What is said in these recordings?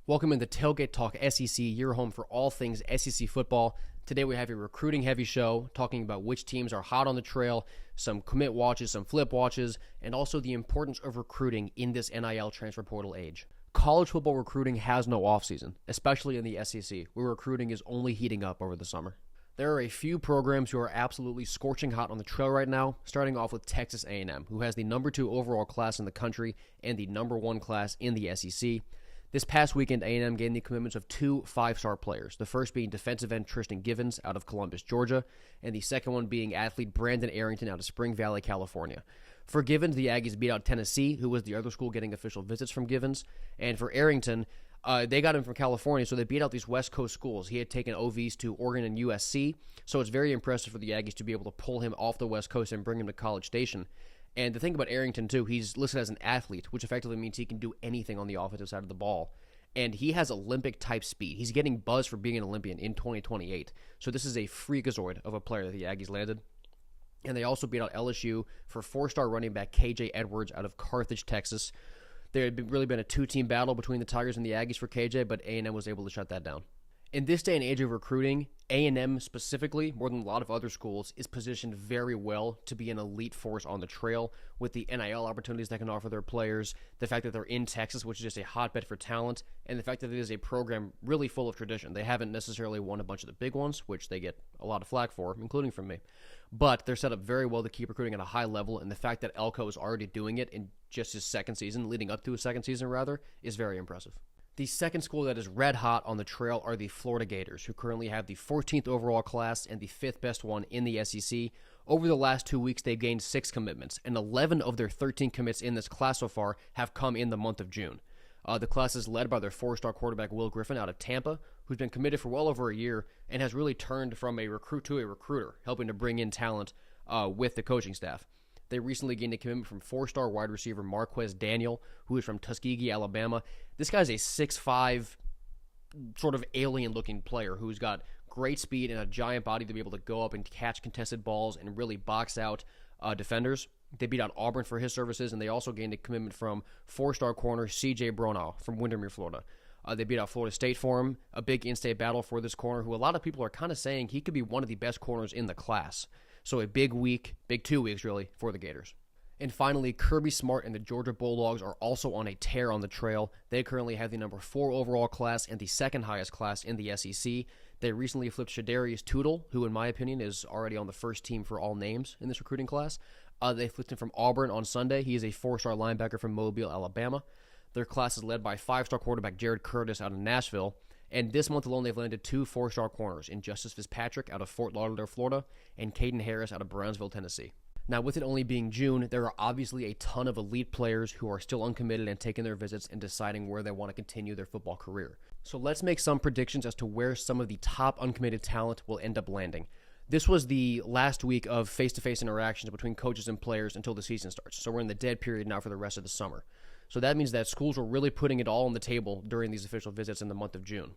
Welcome into Tailgate Talk SEC, your home for all things SEC football. Today we have a recruiting-heavy show talking about which teams are hot on the trail, some commit watches, some flip watches, and also the importance of recruiting in this NIL transfer portal age. College football recruiting has no offseason, especially in the SEC, where recruiting is only heating up over the summer. There are a few programs who are absolutely scorching hot on the trail right now, starting off with Texas A&M, who has the number 2 overall class in the country and the number 1 class in the SEC. This past weekend, A&M gained the commitments of 2 5-star players, the first being defensive end Tristan Givens out of Columbus, Georgia, and the second one being athlete Brandon Arrington out of Spring Valley, California. For Givens, the Aggies beat out Tennessee, who was the other school getting official visits from Givens, and for Arrington, they got him from California, so they beat out these West Coast schools. He had taken OVs to Oregon and USC, so it's very impressive for the Aggies to be able to pull him off the West Coast and bring him to College Station. And the thing about Arrington, too, he's listed as an athlete, which effectively means he can do anything on the offensive side of the ball. And he has Olympic-type speed. He's getting buzz for being an Olympian in 2028. So this is a freakazoid of a player that the Aggies landed. And they also beat out LSU for 4-star running back KJ Edwards out of Carthage, Texas. There had really been a 2-team battle between the Tigers and the Aggies for KJ, but A&M was able to shut that down. In this day and age of recruiting, A&M specifically, more than a lot of other schools, is positioned very well to be an elite force on the trail with the NIL opportunities they can offer their players, the fact that they're in Texas, which is just a hotbed for talent, and the fact that it is a program really full of tradition. They haven't necessarily won a bunch of the big ones, which they get a lot of flack for, including from me, but they're set up very well to keep recruiting at a high level, and the fact that Elko is already doing it in just his second season, leading up to his second season rather, is very impressive. The second school that is red hot on the trail are the Florida Gators, who currently have the 14th overall class and the 5th best one in the SEC. Over the last 2 weeks, they've gained 6 commitments, and 11 of their 13 commits in this class so far have come in the month of June. The class is led by their 4-star quarterback Will Griffin out of Tampa, who's been committed for well over a year and has really turned from a recruit to a recruiter, helping to bring in talent with the coaching staff. They recently gained a commitment from 4-star wide receiver Marquez Daniel, who is from Tuskegee, Alabama. This guy's a 6'5", sort of alien-looking player who's got great speed and a giant body to be able to go up and catch contested balls and really box out defenders. They beat out Auburn for his services, and they also gained a commitment from 4-star corner C.J. Bronaugh from Windermere, Florida. They beat out Florida State for him, a big in-state battle for this corner, who a lot of people are kind of saying he could be one of the best corners in the class. So a big 2 weeks really, for the Gators. And finally, Kirby Smart and the Georgia Bulldogs are also on a tear on the trail. They currently have the number 4 overall class and the second highest class in the SEC. They recently flipped Shadarius Tootle, who in my opinion is already on the first team for all names in this recruiting class. They flipped him from Auburn on Sunday. He is a 4-star linebacker from Mobile, Alabama. Their class is led by 5-star quarterback Jared Curtis out of Nashville. And this month alone, they've landed 2 4-star corners in Justice Fitzpatrick out of Fort Lauderdale, Florida, and Caden Harris out of Brownsville, Tennessee. Now, with it only being June, there are obviously a ton of elite players who are still uncommitted and taking their visits and deciding where they want to continue their football career. So let's make some predictions as to where some of the top uncommitted talent will end up landing. This was the last week of face-to-face interactions between coaches and players until the season starts. So we're in the dead period now for the rest of the summer. So that means that schools were really putting it all on the table during these official visits in the month of June.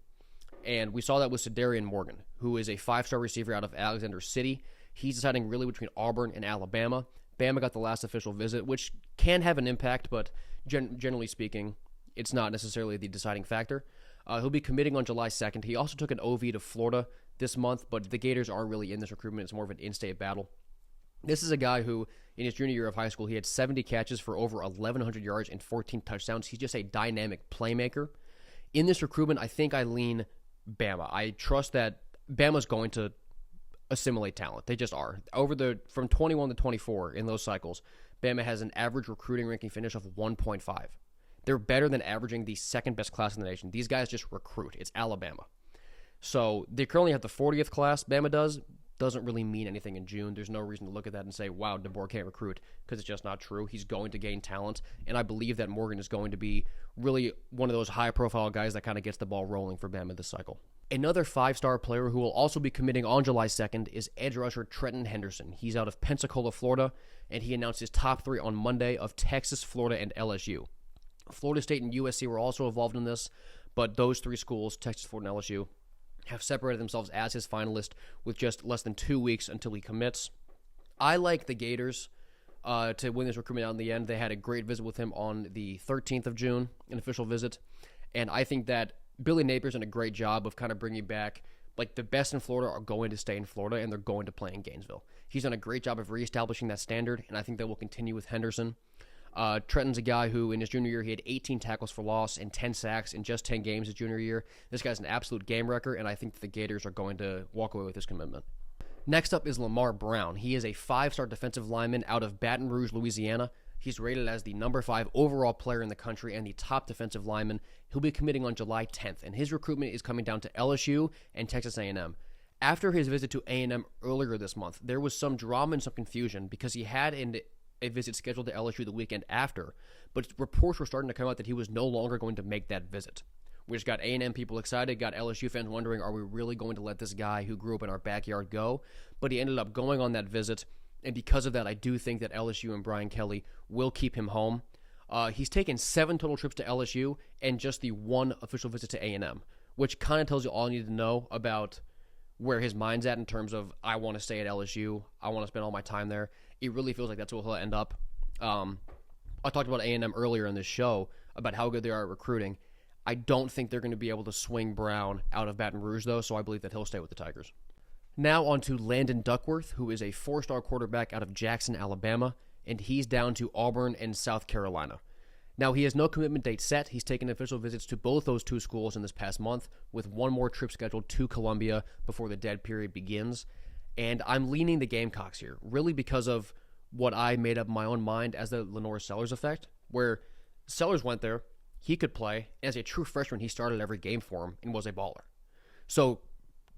And we saw that with Cedarian Morgan, who is a 5-star receiver out of Alexander City. He's deciding really between Auburn and Alabama. Bama got the last official visit, which can have an impact, but generally speaking, it's not necessarily the deciding factor. He'll be committing on July 2nd. He also took an OV to Florida this month, but the Gators aren't really in this recruitment. It's more of an in-state battle. This is a guy who, in his junior year of high school, he had 70 catches for over 1,100 yards and 14 touchdowns. He's just a dynamic playmaker. In this recruitment, I think I lean Bama. I trust that Bama's going to assimilate talent. They just are. From 21 to 24 in those cycles, Bama has an average recruiting ranking finish of 1.5. They're better than averaging the second best class in the nation. These guys just recruit. It's Alabama. So they currently have the 40th class. Bama doesn't really mean anything in June. There's no reason to look at that and say, wow, DeBoer can't recruit, because it's just not true. He's going to gain talent, and I believe that Morgan is going to be really one of those high-profile guys that kind of gets the ball rolling for Bama this cycle. Another 5-star player who will also be committing on July 2nd is edge rusher Trenton Henderson. He's out of Pensacola, Florida, and he announced his top 3 on Monday of Texas, Florida, and LSU. Florida State and USC were also involved in this, but those 3 schools, Texas, Florida, and LSU, have separated themselves as his finalist with just less than 2 weeks until he commits. I like the Gators to win this recruitment out in the end. They had a great visit with him on the 13th of June, an official visit, and I think that Billy Napier's done a great job of kind of bringing back, like, the best in Florida are going to stay in Florida, and they're going to play in Gainesville. He's done a great job of reestablishing that standard, and I think that will continue with Henderson. Trenton's a guy who, in his junior year, he had 18 tackles for loss and 10 sacks in just 10 games his junior year. This guy's an absolute game wrecker, and I think that the Gators are going to walk away with this commitment. Next up is Lamar Brown. He is a 5-star defensive lineman out of Baton Rouge, Louisiana. He's rated as the number 5 overall player in the country and the top defensive lineman. He'll be committing on July 10th, and his recruitment is coming down to LSU and Texas A&M. After his visit to A&M earlier this month, there was some drama and some confusion because he had a visit scheduled to LSU the weekend after, but reports were starting to come out that he was no longer going to make that visit, which got A&M people excited, got LSU fans wondering, are we really going to let this guy who grew up in our backyard go? But he ended up going on that visit, and because of that, I do think that LSU and Brian Kelly will keep him home. He's taken 7 total trips to LSU and just the 1 official visit to A&M, which kind of tells you all you need to know about where his mind's at in terms of, I want to stay at LSU, I want to spend all my time there. It really feels like that's where he'll end up. I talked about A&M earlier in this show about how good they are at recruiting. I don't think they're going to be able to swing Brown out of Baton Rouge, though, so I believe that he'll stay with the Tigers. Now on to Landon Duckworth, who is a 4-star quarterback out of Jackson, Alabama, and he's down to Auburn and South Carolina. Now, he has no commitment date set. He's taken official visits to both those 2 schools in this past month, with 1 more trip scheduled to Columbia before the dead period begins. And I'm leaning the Gamecocks here, really because of what I made up in my own mind as the Lenore Sellers effect, where Sellers went there, he could play. As a true freshman, he started every game for him and was a baller. So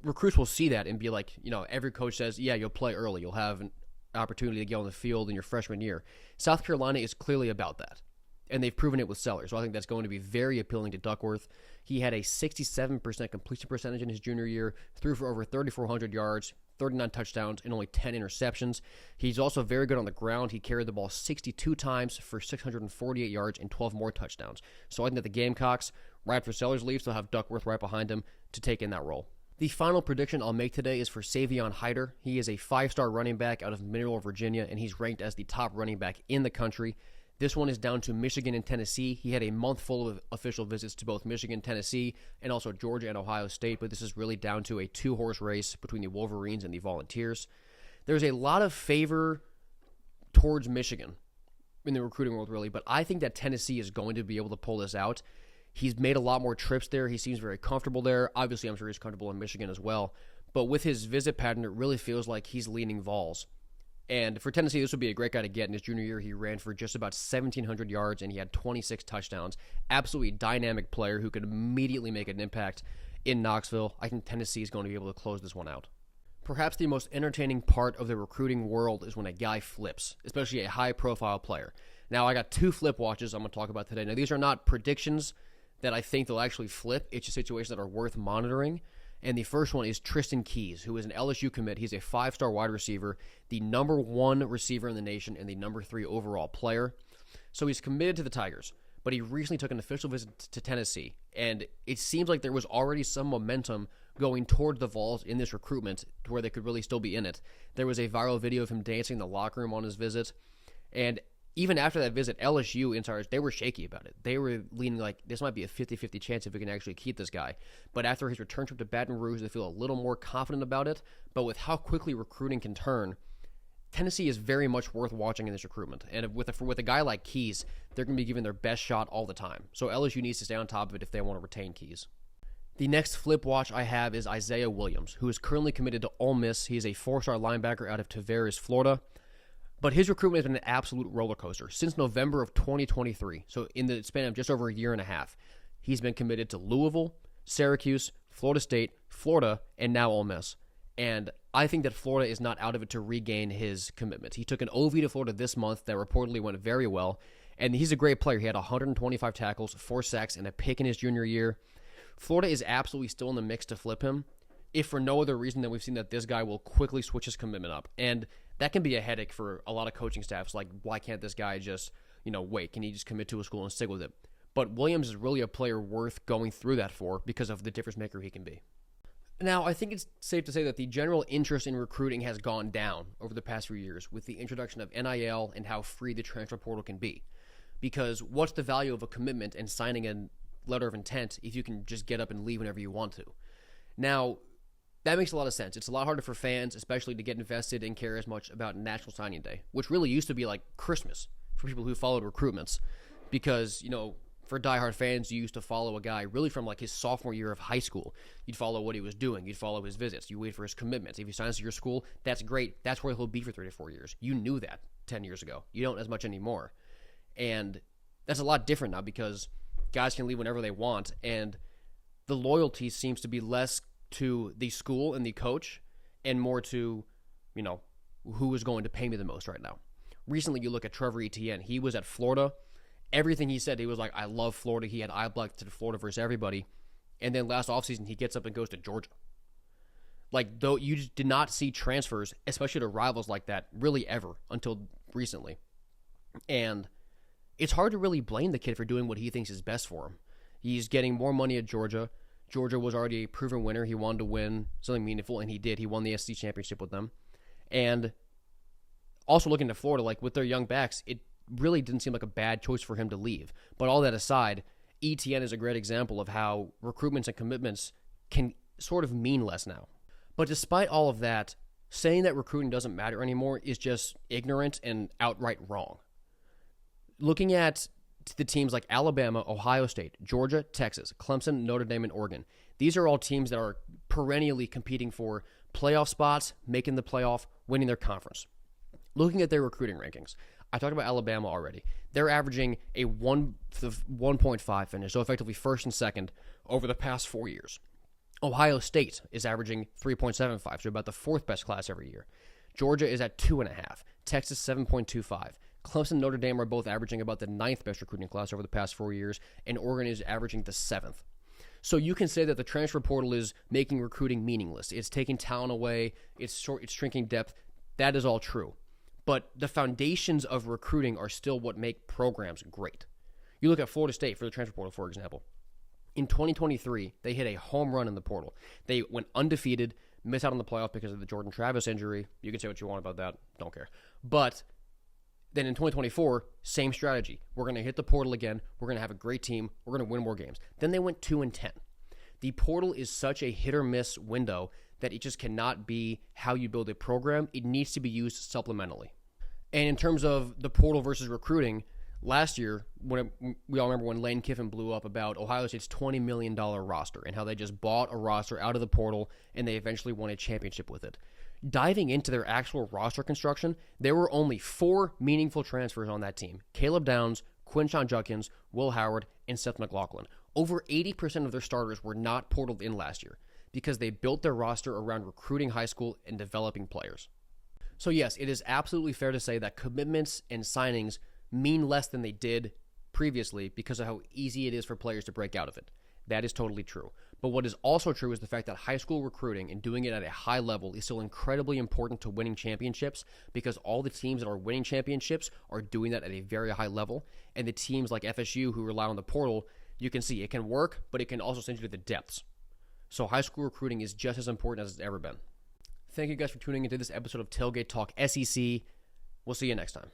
recruits will see that and be like, every coach says, yeah, you'll play early. You'll have an opportunity to get on the field in your freshman year. South Carolina is clearly about that, and they've proven it with Sellers. So I think that's going to be very appealing to Duckworth. He had a 67% completion percentage in his junior year, threw for over 3,400 yards, 39 touchdowns, and only 10 interceptions. He's also very good on the ground. He carried the ball 62 times for 648 yards and 12 more touchdowns. So I think that the Gamecocks, right after Sellers leaves, they'll have Duckworth right behind him to take in that role. The final prediction I'll make today is for Savion Hyder. He is a 5-star running back out of Mineral, Virginia, and he's ranked as the top running back in the country. This one is down to Michigan and Tennessee. He had a month full of official visits to both Michigan, Tennessee, and also Georgia and Ohio State, but this is really down to a 2-horse race between the Wolverines and the Volunteers. There's a lot of favor towards Michigan in the recruiting world, really, but I think that Tennessee is going to be able to pull this out. He's made a lot more trips there. He seems very comfortable there. Obviously, I'm sure he's comfortable in Michigan as well, but with his visit pattern, it really feels like he's leaning Vols. And for Tennessee, this would be a great guy to get. In his junior year, he ran for just about 1,700 yards, and he had 26 touchdowns. Absolutely dynamic player who could immediately make an impact in Knoxville. I think Tennessee is going to be able to close this one out. Perhaps the most entertaining part of the recruiting world is when a guy flips, especially a high-profile player. Now, I got 2 flip watches I'm going to talk about today. Now, these are not predictions that I think they'll actually flip. It's just situations that are worth monitoring. And the first one is Tristan Keys, who is an LSU commit. He's a 5-star wide receiver, the number 1 receiver in the nation, and the number 3 overall player. So he's committed to the Tigers, but he recently took an official visit to Tennessee. And it seems like there was already some momentum going toward the Vols in this recruitment to where they could really still be in it. There was a viral video of him dancing in the locker room on his visit. And even after that visit, LSU insiders, they were shaky about it. They were leaning like, this might be a 50-50 chance if we can actually keep this guy. But after his return trip to Baton Rouge, they feel a little more confident about it. But with how quickly recruiting can turn, Tennessee is very much worth watching in this recruitment. And with a guy like Keys, they're going to be giving their best shot all the time. So LSU needs to stay on top of it if they want to retain Keys. The next flip watch I have is Isaiah Williams, who is currently committed to Ole Miss. He is a 4-star linebacker out of Tavares, Florida. But his recruitment has been an absolute roller coaster since November of 2023. So in the span of just over a year and a half, he's been committed to Louisville, Syracuse, Florida State, Florida, and now Ole Miss. And I think that Florida is not out of it to regain his commitment. He took an OV to Florida this month that reportedly went very well. And he's a great player. He had 125 tackles, 4 sacks, and a pick in his junior year. Florida is absolutely still in the mix to flip him, if for no other reason than we've seen that this guy will quickly switch his commitment up. And that can be a headache for a lot of coaching staffs. Like, why can't this guy just, wait? Can he just commit to a school and stick with it? But Williams is really a player worth going through that for because of the difference maker he can be. Now, I think it's safe to say that the general interest in recruiting has gone down over the past few years with the introduction of NIL and how free the transfer portal can be. Because what's the value of a commitment and signing letter of intent if you can just get up and leave whenever you want to. Now, that makes a lot of sense. It's a lot harder for fans, especially to get invested and care as much about National Signing Day, which really used to be like Christmas for people who followed recruitments. Because, for diehard fans, you used to follow a guy really from like his sophomore year of high school. You'd follow what he was doing. You'd follow his visits. You wait for his commitments. If he signs to your school, that's great. That's where he'll be for 3 to 4 years. You knew that 10 years ago. You don't as much anymore. And that's a lot different now because guys can leave whenever they want. And the loyalty seems to be less to the school and the coach and more to, who is going to pay me the most right now. Recently, you look at Trevor Etienne. He was at Florida. Everything he said, he was like, I love Florida. He had eye black to Florida versus everybody. And then last offseason, he gets up and goes to Georgia. Like, though you just did not see transfers, especially to rivals like that, really ever until recently. And it's hard to really blame the kid for doing what he thinks is best for him. He's getting more money at Georgia. Georgia was already a proven winner. He wanted to win something meaningful, and he did. He won the SEC championship with them. And also looking to Florida, like with their young backs, it really didn't seem like a bad choice for him to leave. But all that aside, ETN is a great example of how recruitments and commitments can sort of mean less now. But despite all of that, saying that recruiting doesn't matter anymore is just ignorant and outright wrong. Looking at the teams like Alabama, Ohio State, Georgia, Texas, Clemson, Notre Dame, and Oregon, these are all teams that are perennially competing for playoff spots, making the playoff, winning their conference. Looking at their recruiting rankings, I talked about Alabama already. They're averaging a 1.5 finish, so effectively first and second over the past 4 years. Ohio State is averaging 3.75, so about the fourth best class every year. Georgia is at 2.5. Texas, 7.25. Clemson and Notre Dame are both averaging about the ninth best recruiting class over the past 4 years, and Oregon is averaging the seventh. So you can say that the transfer portal is making recruiting meaningless. It's taking talent away. It's shrinking depth. That is all true. But the foundations of recruiting are still what make programs great. You look at Florida State for the transfer portal, for example. In 2023, they hit a home run in the portal. They went undefeated, missed out on the playoff because of the Jordan Travis injury. You can say what you want about that. Don't care. But then in 2024, same strategy. We're going to hit the portal again. We're going to have a great team. We're going to win more games. Then they went 2-10. The portal is such a hit or miss window that it just cannot be how you build a program. It needs to be used supplementally. And in terms of the portal versus recruiting, last year, we all remember when Lane Kiffin blew up about Ohio State's $20 million roster and how they just bought a roster out of the portal and they eventually won a championship with it. Diving into their actual roster construction, there were only 4 meaningful transfers on that team. Caleb Downs, Quinshon Judkins, Will Howard, and Seth McLaughlin. Over 80% of their starters were not portaled in last year because they built their roster around recruiting high school and developing players. So yes, it is absolutely fair to say that commitments and signings mean less than they did previously because of how easy it is for players to break out of it. That is totally true. But what is also true is the fact that high school recruiting and doing it at a high level is still incredibly important to winning championships because all the teams that are winning championships are doing that at a very high level. And the teams like FSU who rely on the portal, you can see it can work, but it can also send you to the depths. So high school recruiting is just as important as it's ever been. Thank you guys for tuning into this episode of Tailgate Talk SEC. We'll see you next time.